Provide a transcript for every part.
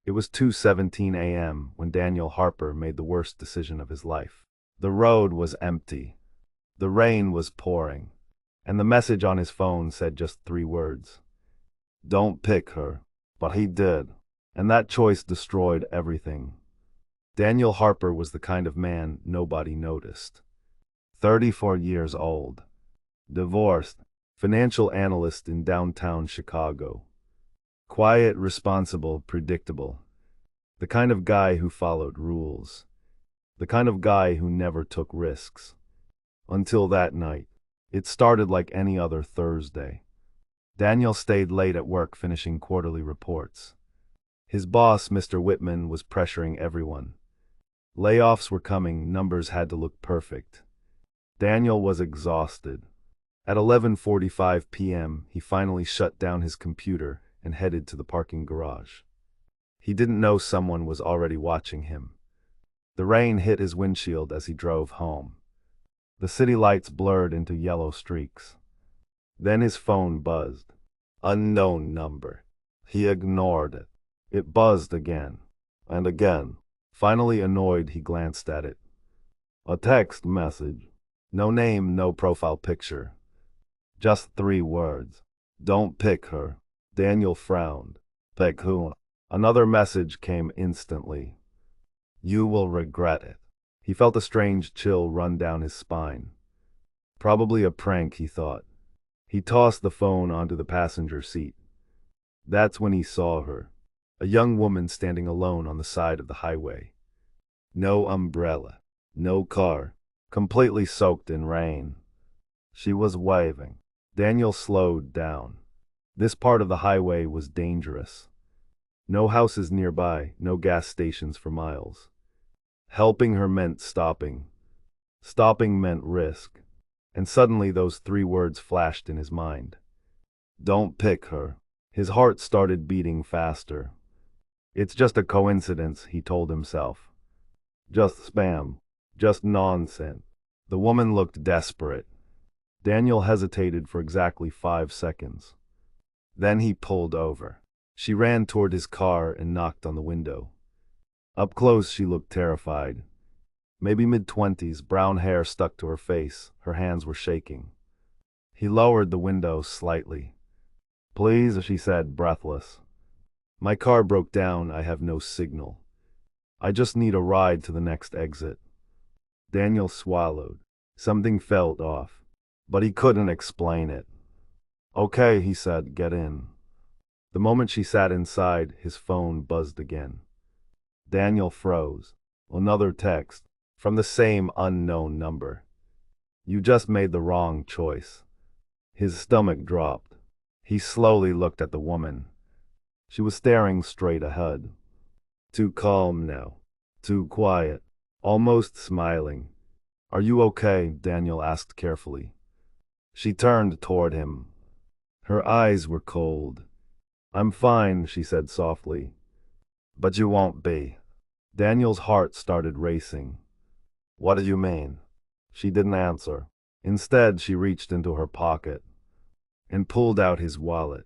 It was 2:17 a.m. when Daniel Harper made the worst decision of his life. The road was empty. The rain was pouring. And the message on his phone said just 3 words. Don't pick her. But he did. And that choice destroyed everything. Daniel Harper was the kind of man nobody noticed. 34 years old. Divorced. Financial analyst in downtown Chicago. Quiet, responsible, predictable. The kind of guy who followed rules. The kind of guy who never took risks. Until that night. It started like any other Thursday. Daniel stayed late at work finishing quarterly reports. His boss, Mr. Whitman, was pressuring everyone. Layoffs were coming, numbers had to look perfect. Daniel was exhausted. At 11:45 p.m., he finally shut down his computer and headed to the parking garage. He didn't know someone was already watching him. The rain hit his windshield as he drove home. The city lights blurred into yellow streaks. Then his phone buzzed. Unknown number. He ignored it. It buzzed again. And again. Finally annoyed, he glanced at it. A text message. No name, no profile picture. Just 3 words. Don't pick her. Daniel frowned. Pick who? Another message came instantly. You will regret it. He felt a strange chill run down his spine. Probably a prank, he thought. He tossed the phone onto the passenger seat. That's when he saw her. A young woman standing alone on the side of the highway. No umbrella. No car. Completely soaked in rain. She was waving. Daniel slowed down. This part of the highway was dangerous. No houses nearby, no gas stations for miles. Helping her meant stopping. Stopping meant risk. And suddenly those 3 words flashed in his mind. Don't pick her. His heart started beating faster. It's just a coincidence, he told himself. Just spam. Just nonsense. The woman looked desperate. Daniel hesitated for exactly 5 seconds. Then he pulled over. She ran toward his car and knocked on the window. Up close, she looked terrified. Maybe mid-20s, brown hair stuck to her face, her hands were shaking. He lowered the window slightly. Please, she said, breathless. My car broke down, I have no signal. I just need a ride to the next exit. Daniel swallowed. Something felt off, but he couldn't explain it. Okay, he said, get in. The moment she sat inside, his phone buzzed again. Daniel froze. Another text. From the same unknown number. You just made the wrong choice. His stomach dropped. He slowly looked at the woman. She was staring straight ahead. Too calm now. Too quiet. Almost smiling. Are you okay? Daniel asked carefully. She turned toward him. Her eyes were cold. I'm fine, she said softly. But you won't be. Daniel's heart started racing. What do you mean? She didn't answer. Instead, she reached into her pocket and pulled out his wallet.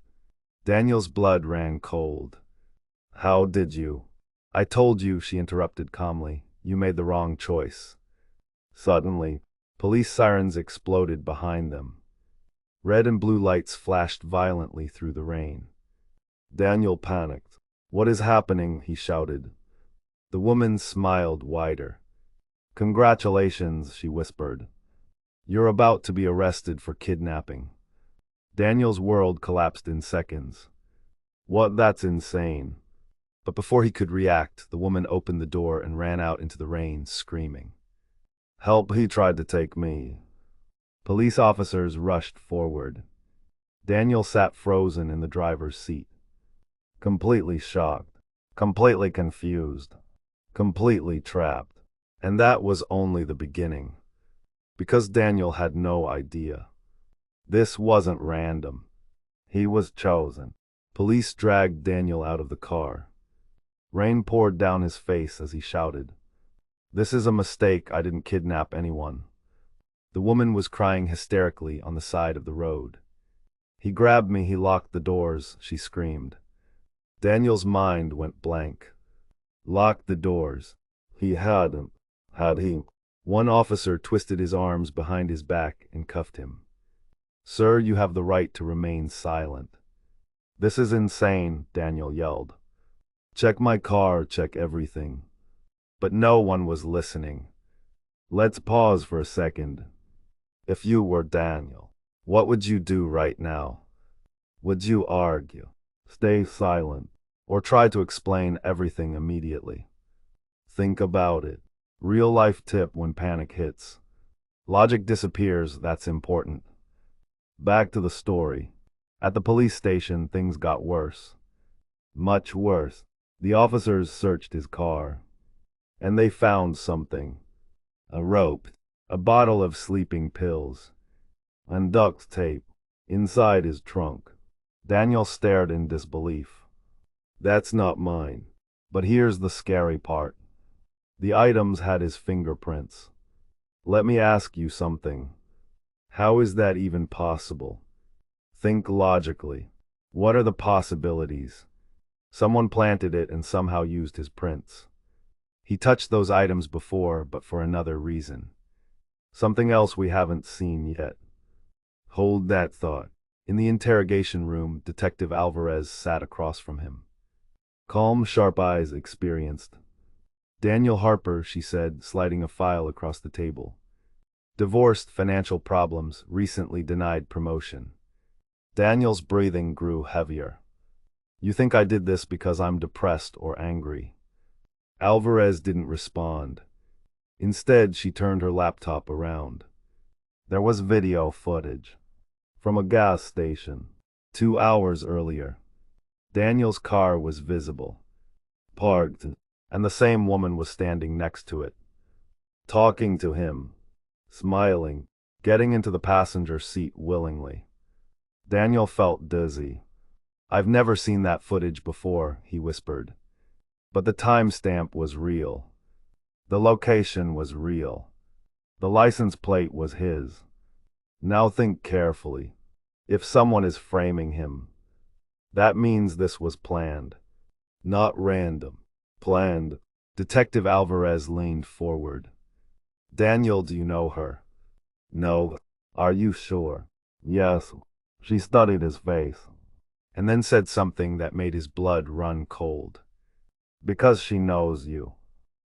Daniel's blood ran cold. How did you? I told you, she interrupted calmly. You made the wrong choice. Suddenly, police sirens exploded behind them. Red and blue lights flashed violently through the rain. Daniel panicked. What is happening? He shouted. The woman smiled wider. Congratulations, she whispered. You're about to be arrested for kidnapping. Daniel's world collapsed in seconds. What? That's insane. But before he could react, the woman opened the door and ran out into the rain, screaming. Help, he tried to take me. Police officers rushed forward. Daniel sat frozen in the driver's seat. Completely shocked. Completely confused. Completely trapped. And that was only the beginning. Because Daniel had no idea. This wasn't random. He was chosen. Police dragged Daniel out of the car. Rain poured down his face as he shouted. This is a mistake, I didn't kidnap anyone. The woman was crying hysterically on the side of the road. He grabbed me, he locked the doors, she screamed. Daniel's mind went blank. Lock the doors. He hadn't, had he? One officer twisted his arms behind his back and cuffed him. Sir, you have the right to remain silent. This is insane, Daniel yelled. Check my car, check everything. But no one was listening. Let's pause for a second. If you were Daniel, what would you do right now? Would you argue, stay silent, or try to explain everything immediately? Think about it. Real life tip when panic hits. Logic disappears, that's important. Back to the story. At the police station, things got worse. Much worse. The officers searched his car. And they found something. A rope, a bottle of sleeping pills, and duct tape inside his trunk. Daniel stared in disbelief. That's not mine. But here's the scary part. The items had his fingerprints. Let me ask you something. How is that even possible? Think logically. What are the possibilities? Someone planted it and somehow used his prints. He touched those items before, but for another reason. Something else we haven't seen yet. Hold that thought. In the interrogation room, Detective Alvarez sat across from him. Calm, sharp eyes, experienced. Daniel Harper, she said, sliding a file across the table. Divorced, financial problems, recently denied promotion. Daniel's breathing grew heavier. You think I did this because I'm depressed or angry? Alvarez didn't respond. Instead, she turned her laptop around. There was video footage. From a gas station. 2 hours earlier. Daniel's car was visible. Parked, and the same woman was standing next to it. Talking to him. Smiling. Getting into the passenger seat willingly. Daniel felt dizzy. I've never seen that footage before, he whispered. But the timestamp was real. The location was real. The license plate was his. Now think carefully. If someone is framing him, that means this was planned. Not random. Planned. Detective Alvarez leaned forward. Daniel, do you know her? No. Are you sure? Yes. She studied his face. And then said something that made his blood run cold. Because she knows you.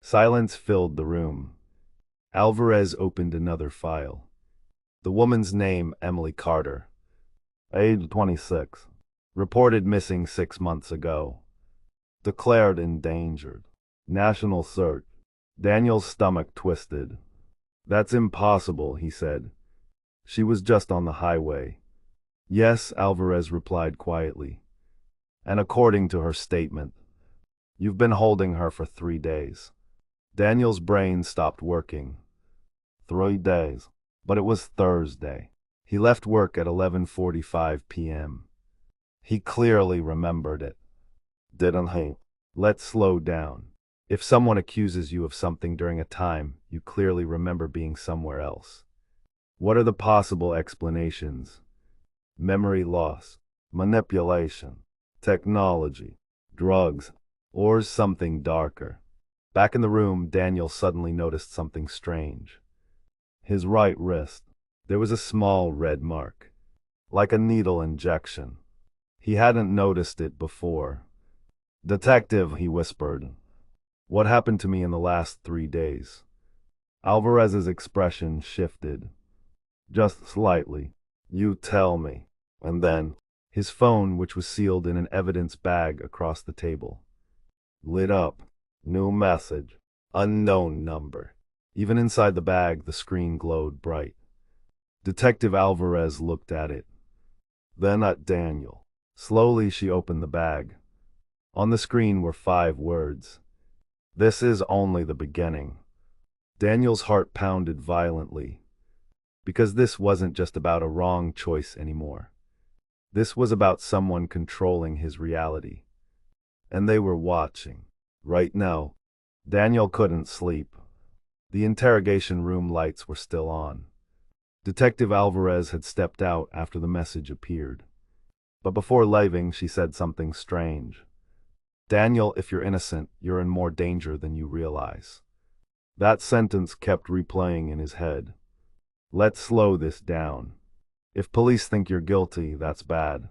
Silence filled the room. Alvarez opened another file. The woman's name, Emily Carter. Age 26. Reported missing 6 months ago. Declared endangered. National search. Daniel's stomach twisted. That's impossible, he said. She was just on the highway. Yes, Alvarez replied quietly. And according to her statement, you've been holding her for 3 days. Daniel's brain stopped working. 3 days. But it was Thursday. He left work at 11:45 p.m. He clearly remembered it. Didn't he? Let's slow down. If someone accuses you of something during a time, you clearly remember being somewhere else. What are the possible explanations? Memory loss, manipulation, technology, drugs, or something darker. Back in the room, Daniel suddenly noticed something strange. His right wrist. There was a small red mark, like a needle injection. He hadn't noticed it before. Detective, he whispered. What happened to me in the last 3 days? Alvarez's expression shifted. Just slightly. You tell me. And then, his phone, which was sealed in an evidence bag across the table, lit up. New message. Unknown number. Even inside the bag, the screen glowed bright. Detective Alvarez looked at it. Then at Daniel. Slowly, she opened the bag. On the screen were 5 words. This is only the beginning. Daniel's heart pounded violently. Because this wasn't just about a wrong choice anymore. This was about someone controlling his reality. And they were watching. Right now, Daniel couldn't sleep. The interrogation room lights were still on. Detective Alvarez had stepped out after the message appeared. But before leaving, she said something strange. Daniel, if you're innocent, you're in more danger than you realize. That sentence kept replaying in his head. Let's slow this down. If police think you're guilty, that's bad.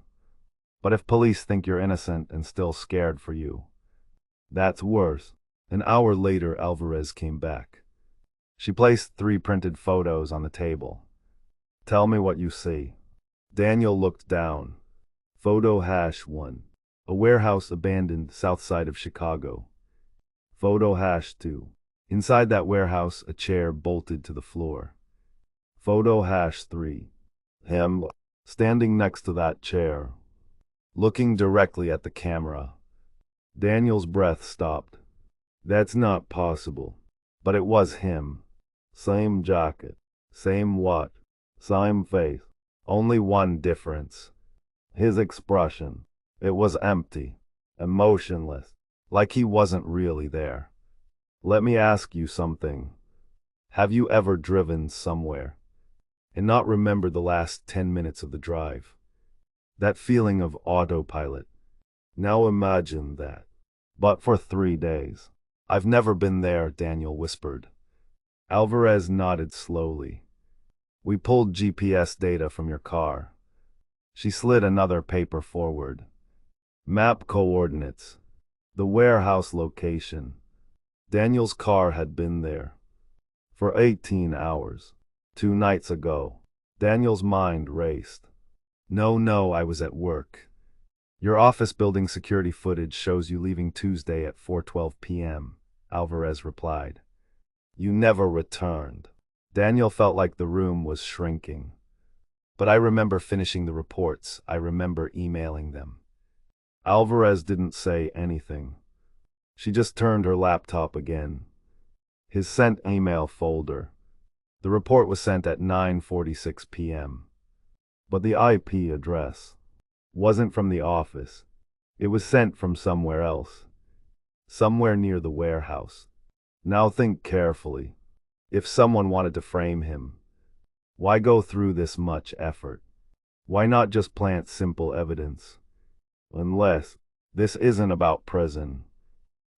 But if police think you're innocent and still scared for you, that's worse. An hour later, Alvarez came back. She placed 3 printed photos on the table. Tell me what you see. Daniel looked down. Photo hash 1. A warehouse abandoned south side of Chicago. Photo hash 2. Inside that warehouse, a chair bolted to the floor. Photo hash 3. Him, standing next to that chair, looking directly at the camera. Daniel's breath stopped. That's not possible. But it was him. Same jacket. Same watch. Same face. Only one difference. His expression. It was empty. Emotionless. Like he wasn't really there. Let me ask you something. Have you ever driven somewhere and not remembered the last 10 minutes of the drive? That feeling of autopilot. Now imagine that. But for 3 days. I've never been there, Daniel whispered. Alvarez nodded slowly. We pulled GPS data from your car. She slid another paper forward. Map coordinates. The warehouse location. Daniel's car had been there. For 18 hours. 2 nights ago. Daniel's mind raced. No, I was at work. Your office building security footage shows you leaving Tuesday at 4:12 p.m., Alvarez replied. You never returned. Daniel felt like the room was shrinking. But I remember finishing the reports. I remember emailing them. Alvarez didn't say anything. She just turned her laptop again. His sent email folder. The report was sent at 9:46 p.m. But the IP address wasn't from the office. It was sent from somewhere else. Somewhere near the warehouse. Now think carefully. If someone wanted to frame him, why go through this much effort? Why not just plant simple evidence? Unless this isn't about prison.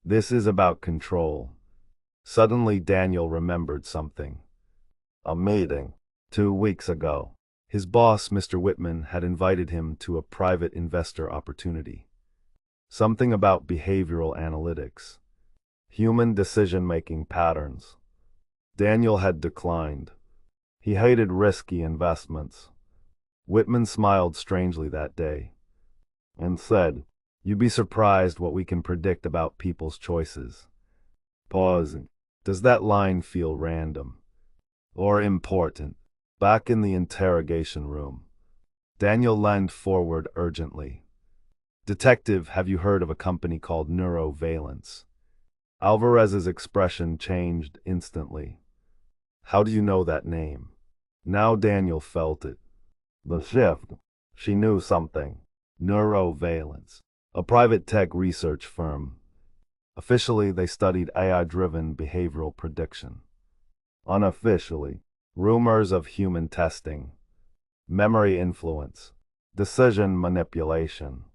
This is about control. Suddenly Daniel remembered something. A meeting 2 weeks ago. His boss, Mr. Whitman, had invited him to a private investor opportunity. Something about behavioral analytics. Human decision-making patterns. Daniel had declined. He hated risky investments. Whitman smiled strangely that day and said, You'd be surprised what we can predict about people's choices. Pausing. Does that line feel random or important? Back in the interrogation room, Daniel leaned forward urgently. Detective, have you heard of a company called Neurovalence? Alvarez's expression changed instantly. How do you know that name? Now Daniel felt it. The shift. She knew something. Neurovalence. A private tech research firm. Officially, they studied AI-driven behavioral prediction. Unofficially, rumors of human testing, memory influence, decision manipulation.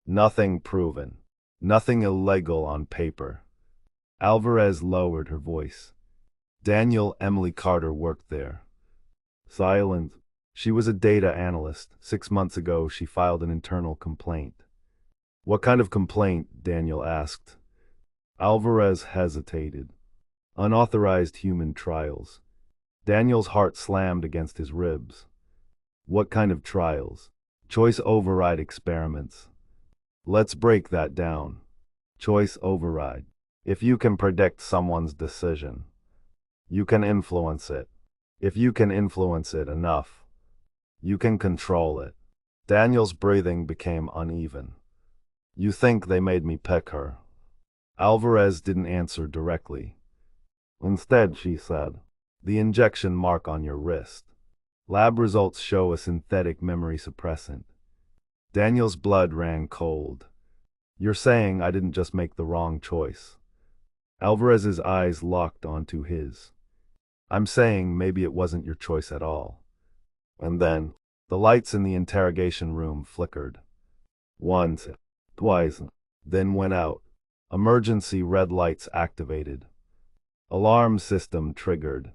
Nothing proven. Nothing illegal on paper. Alvarez lowered her voice. Daniel, Emily Carter worked there. Silent. She was a data analyst. 6 months ago, she filed an internal complaint. What kind of complaint? Daniel asked. Alvarez hesitated. Unauthorized human trials. Daniel's heart slammed against his ribs. What kind of trials? Choice override experiments. Let's break that down. Choice override. If you can predict someone's decision, you can influence it. If you can influence it enough, you can control it. Daniel's breathing became uneven. You think they made me pick her? Alvarez didn't answer directly. Instead, she said, the injection mark on your wrist. Lab results show a synthetic memory suppressant. Daniel's blood ran cold. You're saying I didn't just make the wrong choice. Alvarez's eyes locked onto his. I'm saying maybe it wasn't your choice at all. And then, the lights in the interrogation room flickered. Once, twice, then went out. Emergency red lights activated. Alarm system triggered.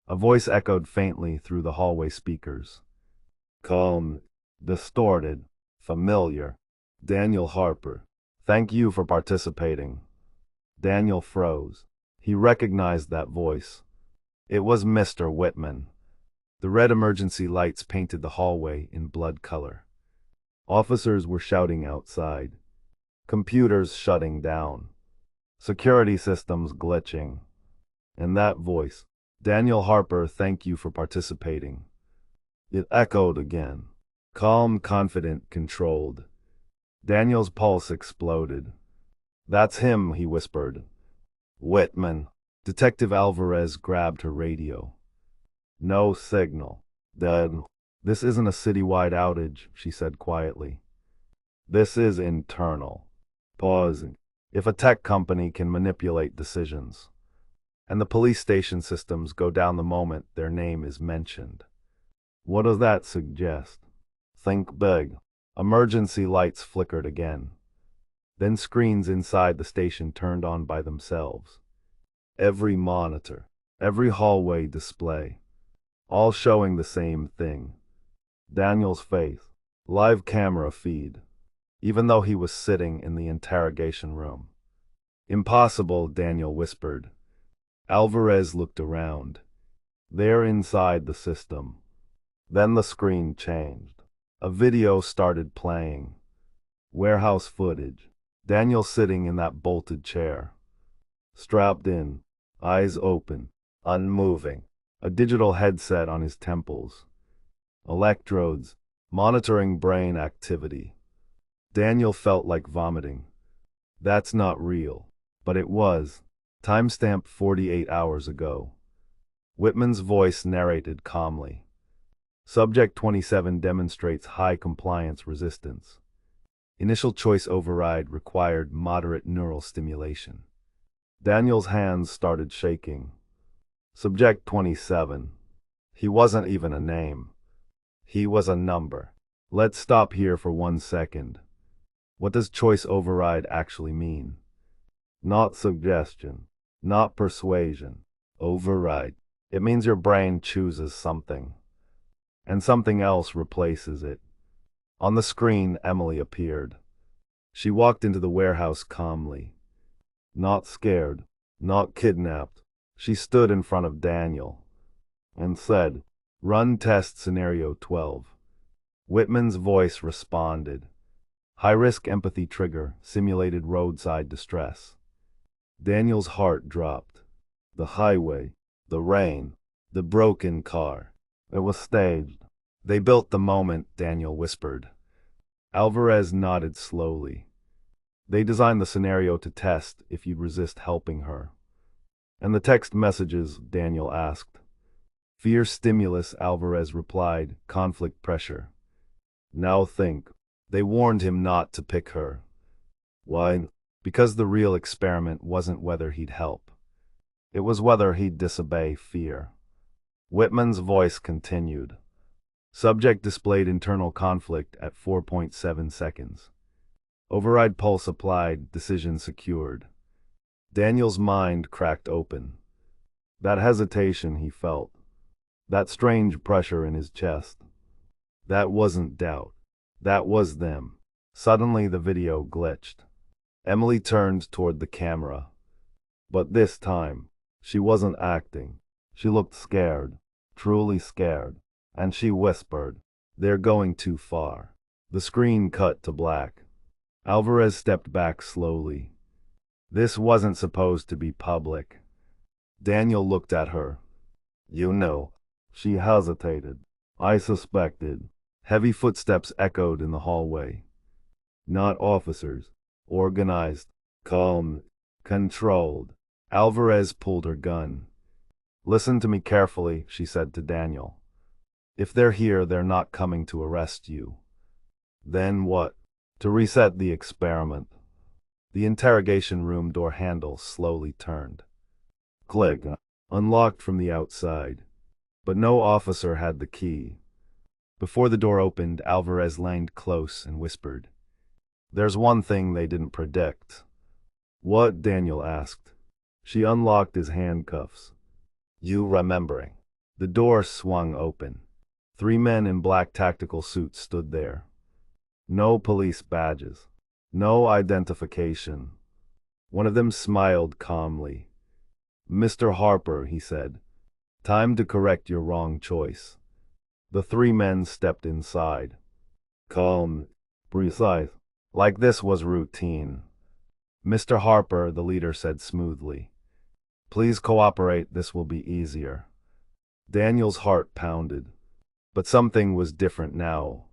A voice echoed faintly through the hallway speakers. Calm, distorted, familiar. Daniel Harper. Thank you for participating. Daniel froze. He recognized that voice. It was Mr. Whitman. The red emergency lights painted the hallway in blood color. Officers were shouting outside. Computers shutting down. Security systems glitching. And that voice, Daniel Harper, thank you for participating. It echoed again. Calm, confident, controlled. Daniel's pulse exploded. That's him, he whispered. Whitman. Detective Alvarez grabbed her radio. No signal. Dead. This isn't a citywide outage, she said quietly. This is internal. Pausing. If a tech company can manipulate decisions, and the police station systems go down the moment their name is mentioned, what does that suggest? Think big. Emergency lights flickered again. Then screens inside the station turned on by themselves. Every monitor, every hallway display, all showing the same thing. Daniel's face. Live camera feed. Even though he was sitting in the interrogation room. Impossible, Daniel whispered. Alvarez looked around. They're inside the system. Then the screen changed. A video started playing. Warehouse footage. Daniel sitting in that bolted chair. Strapped in, eyes open, unmoving. A digital headset on his temples. Electrodes, monitoring brain activity. Daniel felt like vomiting. That's not real. But it was. Timestamp 48 hours ago. Whitman's voice narrated calmly. Subject 27 demonstrates high compliance resistance. Initial choice override required moderate neural stimulation. Daniel's hands started shaking. Subject 27. He wasn't even a name. He was a number. Let's stop here for 1 second. What does choice override actually mean? Not suggestion, not persuasion. Override. It means your brain chooses something, and something else replaces it. On the screen, Emily appeared. She walked into the warehouse calmly. Not scared, not kidnapped. She stood in front of Daniel and said, "Run test scenario 12. Whitman's voice responded. High-risk empathy trigger, simulated roadside distress. Daniel's heart dropped. The highway, the rain, the broken car. It was staged. They built the moment, Daniel whispered. Alvarez nodded slowly. They designed the scenario to test if you'd resist helping her. And the text messages, Daniel asked. Fear stimulus, Alvarez replied, conflict pressure. Now think. They warned him not to pick her. Why? Because the real experiment wasn't whether he'd help. It was whether he'd disobey fear. Whitman's voice continued. Subject displayed internal conflict at 4.7 seconds. Override pulse applied, decision secured. Daniel's mind cracked open. That hesitation he felt. That strange pressure in his chest. That wasn't doubt. That was them. Suddenly the video glitched. Emily turned toward the camera. But this time, she wasn't acting. She looked scared, truly scared. And she whispered, "They're going too far." The screen cut to black. Alvarez stepped back slowly. This wasn't supposed to be public. Daniel looked at her. You know. She hesitated. I suspected. Heavy footsteps echoed in the hallway. Not officers. Organized. Calm. Controlled. Alvarez pulled her gun. Listen to me carefully, she said to Daniel. If they're here, they're not coming to arrest you. Then what? To reset the experiment. The interrogation room door handle slowly turned. Click. Unlocked from the outside. But no officer had the key. Before the door opened, Alvarez leaned close and whispered, There's one thing they didn't predict. What? Daniel asked. She unlocked his handcuffs. You remembering? The door swung open. 3 men in black tactical suits stood there. No police badges. No identification. One of them smiled calmly. Mr. Harper, he said. Time to correct your wrong choice. The 3 men stepped inside. Calm, precise. Like this was routine. Mr. Harper, the leader said smoothly. Please cooperate, this will be easier. Daniel's heart pounded. But something was different now.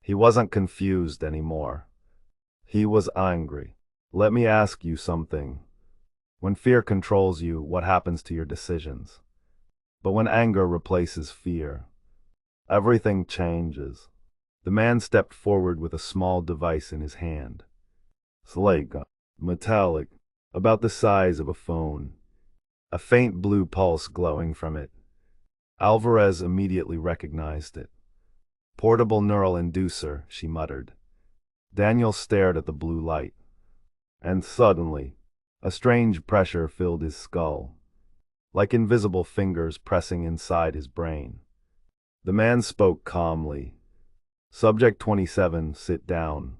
He wasn't confused anymore. He was angry. Let me ask you something. When fear controls you, what happens to your decisions? But when anger replaces fear, everything changes. The man stepped forward with a small device in his hand. Slate, metallic, about the size of a phone. A faint blue pulse glowing from it. Alvarez immediately recognized it. Portable neural inducer, she muttered. Daniel stared at the blue light. And suddenly, a strange pressure filled his skull, like invisible fingers pressing inside his brain. The man spoke calmly. Subject 27, sit down.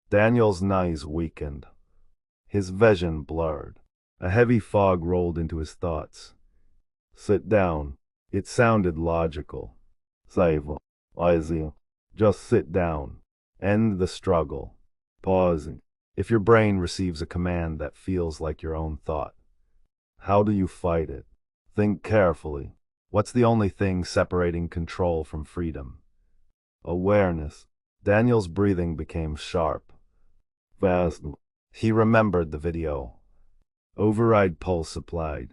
Daniel's knees weakened. His vision blurred. A heavy fog rolled into his thoughts. Sit down. It sounded logical. Save, Isaiah. Just sit down. End the struggle. Pausing. If your brain receives a command that feels like your own thought, how do you fight it? Think carefully. What's the only thing separating control from freedom? Awareness. Daniel's breathing became sharp. Fast. He remembered the video. Override pulse applied.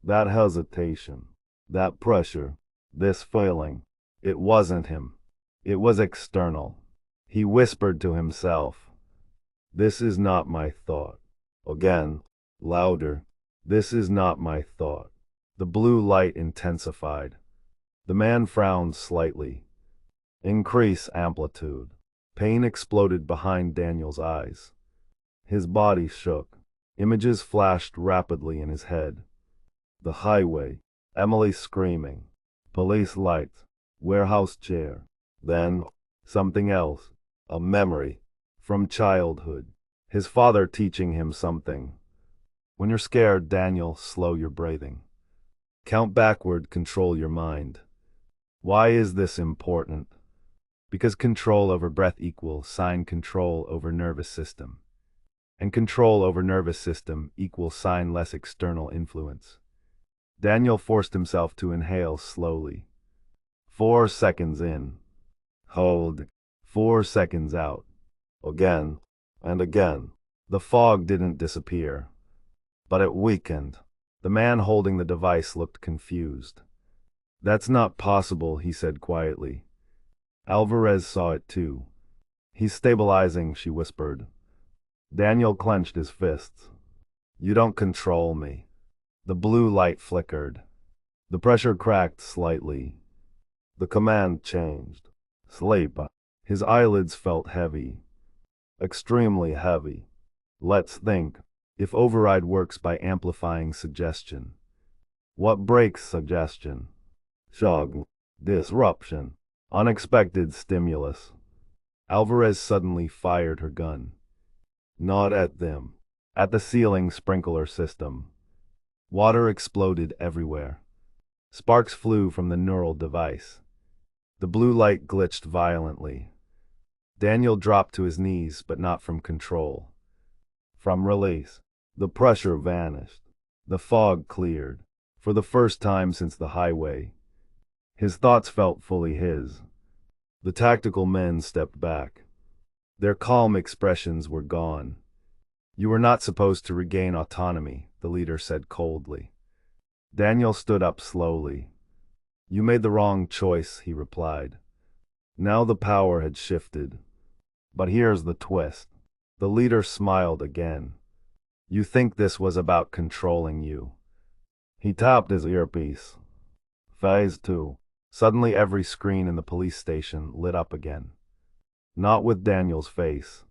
That hesitation. That pressure. This feeling. It wasn't him. It was external. He whispered to himself. This is not my thought. Again, louder. This is not my thought. The blue light intensified. The man frowned slightly. Increase amplitude. Pain exploded behind Daniel's eyes. His body shook. Images flashed rapidly in his head. The highway. Emily screaming. Police lights. Warehouse chair. Then, something else. A memory. From childhood. His father teaching him something. When you're scared, Daniel, slow your breathing. Count backward, control your mind. Why is this important? Because control over breath equals sign control over nervous system. And control over nervous system equals sign less external influence. Daniel forced himself to inhale slowly. 4 seconds in. Hold. 4 seconds out. Again and again. The fog didn't disappear, but it weakened. The man holding the device looked confused. That's not possible, he said quietly. Alvarez saw it too. He's stabilizing, she whispered. Daniel clenched his fists. You don't control me. The blue light flickered. The pressure cracked slightly. The command changed. Sleep. His eyelids felt heavy. Extremely heavy. Let's think. If override works by amplifying suggestion, what breaks suggestion? Shock. Disruption. Unexpected stimulus. Alvarez suddenly fired her gun. Not at them. At the ceiling sprinkler system. Water exploded everywhere. Sparks flew from the neural device. The blue light glitched violently. Daniel dropped to his knees, but not from control. From release. The pressure vanished. The fog cleared. For the first time since the highway. His thoughts felt fully his. The tactical men stepped back. Their calm expressions were gone. You were not supposed to regain autonomy, the leader said coldly. Daniel stood up slowly. You made the wrong choice, he replied. Now the power had shifted. But here's the twist. The leader smiled again. You think this was about controlling you. He tapped his earpiece. Phase 2. Suddenly every screen in the police station lit up again. Not with Daniel's face.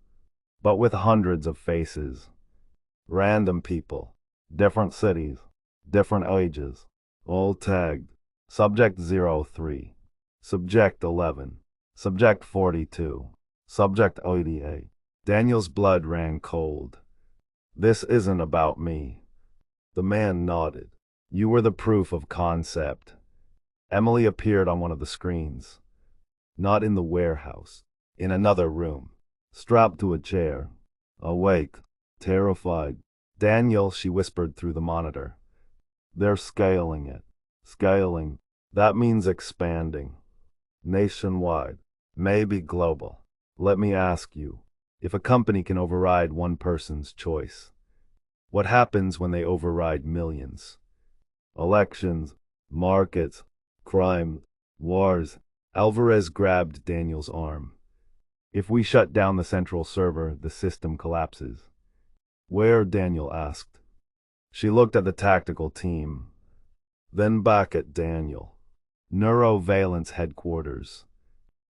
but with hundreds of faces. Random people, different cities, different ages, all tagged. Subject 03, Subject 11, Subject 42, Subject 88. Daniel's blood ran cold. This isn't about me. The man nodded. You were the proof of concept. Emily appeared on one of the screens. Not in the warehouse. In another room. Strapped to a chair. Awake. Terrified. Daniel, she whispered through the monitor. They're scaling it. Scaling. That means expanding. Nationwide. Maybe global. Let me ask you, if a company can override one person's choice, what happens when they override millions? Elections, markets, crime, wars. Alvarez grabbed Daniel's arm. If we shut down the central server, the system collapses. Where? Daniel asked. She looked at the tactical team, then back at Daniel. Neurovalence headquarters.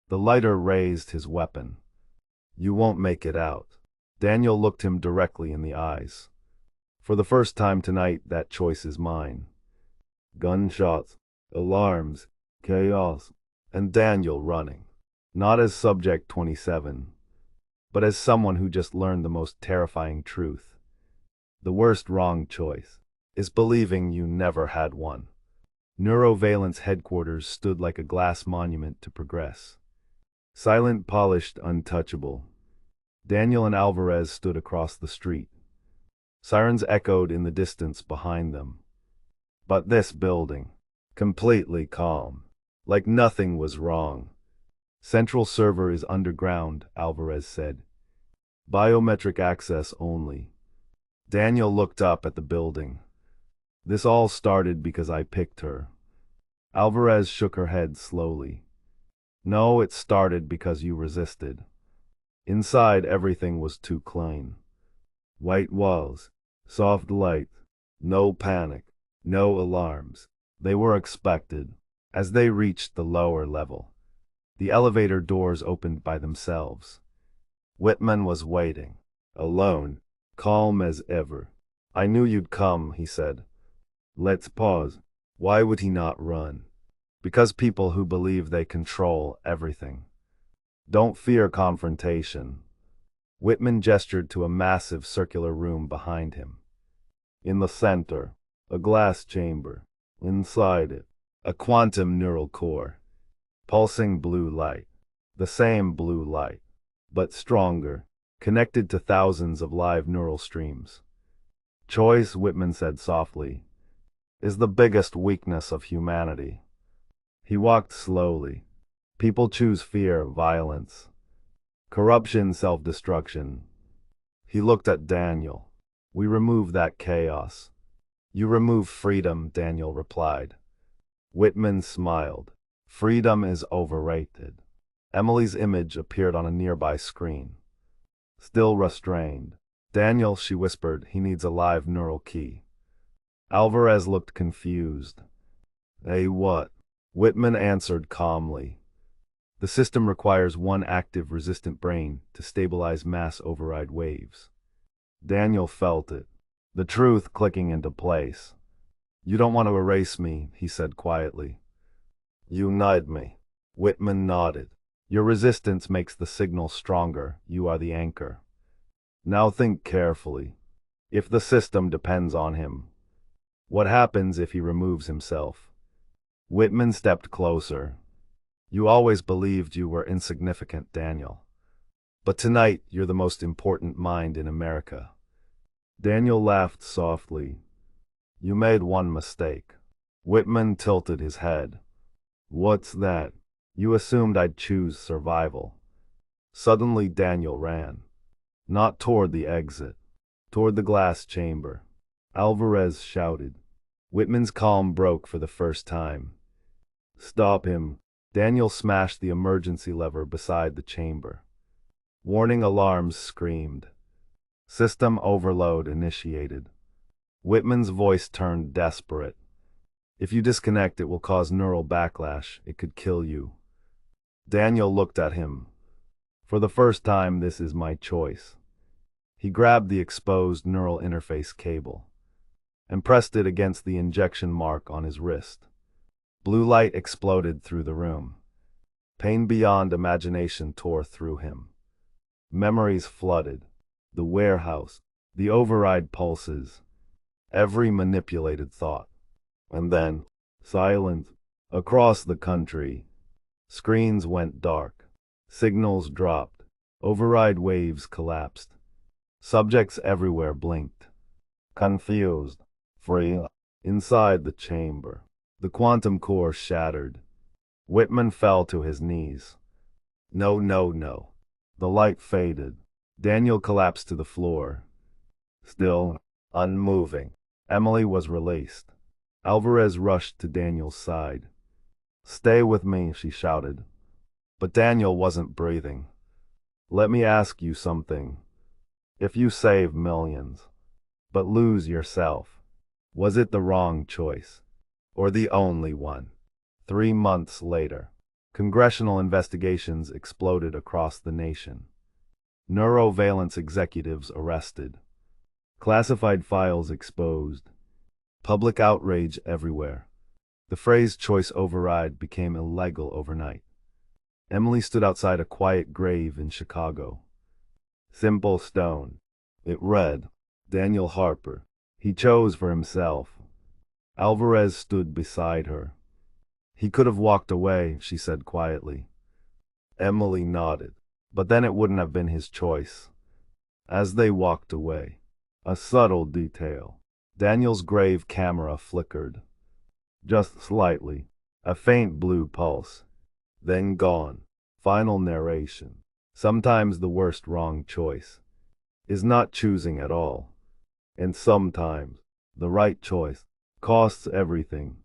The lighter raised his weapon. You won't make it out. Daniel looked him directly in the eyes. For the first time tonight, that choice is mine. Gunshots, alarms, chaos, and Daniel running. Not as Subject 27, but as someone who just learned the most terrifying truth. The worst wrong choice is believing you never had one. Neurovalence headquarters stood like a glass monument to progress. Silent, polished, untouchable. Daniel and Alvarez stood across the street. Sirens echoed in the distance behind them. But this building, completely calm, like nothing was wrong. Central server is underground, Alvarez said. Biometric access only. Daniel looked up at the building. This all started because I picked her. Alvarez shook her head slowly. No, it started because you resisted. Inside, everything was too clean. White walls, soft light, no panic, no alarms. They were expected. As they reached the lower level, the elevator doors opened by themselves. Whitman was waiting, alone, calm as ever. I knew you'd come, he said. Let's pause. Why would he not run? Because people who believe they control everything don't fear confrontation. Whitman gestured to a massive circular room behind him. In the center, a glass chamber. Inside it, a quantum neural core. Pulsing blue light. The same blue light, but stronger, connected to thousands of live neural streams. Choice, Whitman said softly, is the biggest weakness of humanity. He walked slowly. People choose fear, violence, corruption, self-destruction. He looked at Daniel. We remove that chaos. You remove freedom, Daniel replied. Whitman smiled. Freedom is overrated. Emily's image appeared on a nearby screen. Still restrained. Daniel, she whispered, he needs a live neural key. Alvarez looked confused. What? Whitman answered calmly. The system requires one active resistant brain to stabilize mass override waves. Daniel felt it, the truth clicking into place. You don't want to erase me, he said quietly. You need me. Whitman nodded. Your resistance makes the signal stronger. You are the anchor. Now think carefully. If the system depends on him, what happens if he removes himself? Whitman stepped closer. You always believed you were insignificant, Daniel. But tonight, you're the most important mind in America. Daniel laughed softly. You made one mistake. Whitman tilted his head. What's that? You assumed I'd choose survival. Suddenly Daniel ran. Not toward the exit. Toward the glass chamber. Alvarez shouted. Whitman's calm broke for the first time. Stop him. Daniel smashed the emergency lever beside the chamber. Warning alarms screamed. System overload initiated. Whitman's voice turned desperate. If you disconnect, it will cause neural backlash. It could kill you. Daniel looked at him. For the first time, this is my choice. He grabbed the exposed neural interface cable and pressed it against the injection mark on his wrist. Blue light exploded through the room. Pain beyond imagination tore through him. Memories flooded. The warehouse, the override pulses, every manipulated thought. And then, silence. Across the country, screens went dark. Signals dropped. Override waves collapsed. Subjects everywhere blinked. Confused. Free. Inside the chamber, the quantum core shattered. Whitman fell to his knees. No, no, no. The light faded. Daniel collapsed to the floor. Still, unmoving. Emily was released. Alvarez rushed to Daniel's side. Stay with me, she shouted. But Daniel wasn't breathing. Let me ask you something. If you save millions, but lose yourself, was it the wrong choice? Or the only one? 3 months later, congressional investigations exploded across the nation. Neurovalence executives arrested. Classified files exposed. Public outrage everywhere. The phrase choice override became illegal overnight. Emily stood outside a quiet grave in Chicago. Simple stone. It read, Daniel Harper. He chose for himself. Alvarez stood beside her. He could have walked away, she said quietly. Emily nodded. But then it wouldn't have been his choice. As they walked away, a subtle detail. Daniel's grave camera flickered. Just slightly. A faint blue pulse. Then gone. Final narration. Sometimes the worst wrong choice is not choosing at all. And sometimes the right choice costs everything.